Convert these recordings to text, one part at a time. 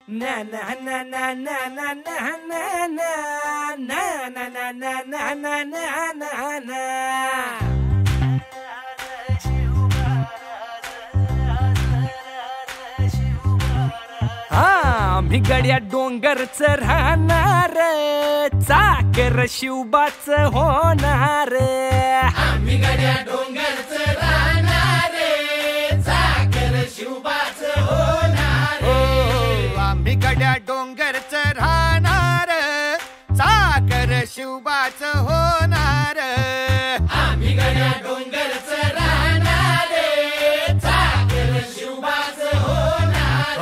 na na na na na na na na na na na na na na na na na. आम्ही गड्या डोंगरच राहणार, चाकर शिवबाच होणार. आम्ही गड्या डोंगरच राहणार, चाकर शिवबाच होणार. आम्ही गड्या डोंगरच राहणार, चाकर शिवबाच होणार. आम्ही गड्या डोंगरच राहणार, चाकर शिवबाच होणार.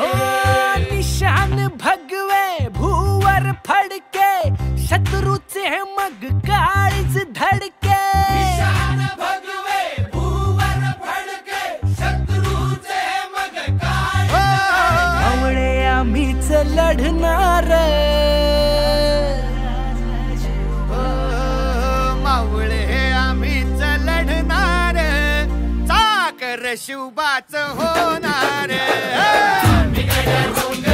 निशान भगवे भूवर फडके, शत्रूचे मग काळीच धडके. निशान भगवे भूवर फडके, शत्रूचे मग काळीच धडके. मावळे आम्हीच लढणार, मावळे आम्हीच लढणार, चाकर शिवबाच होणार. आम्ही गड्या डोंगर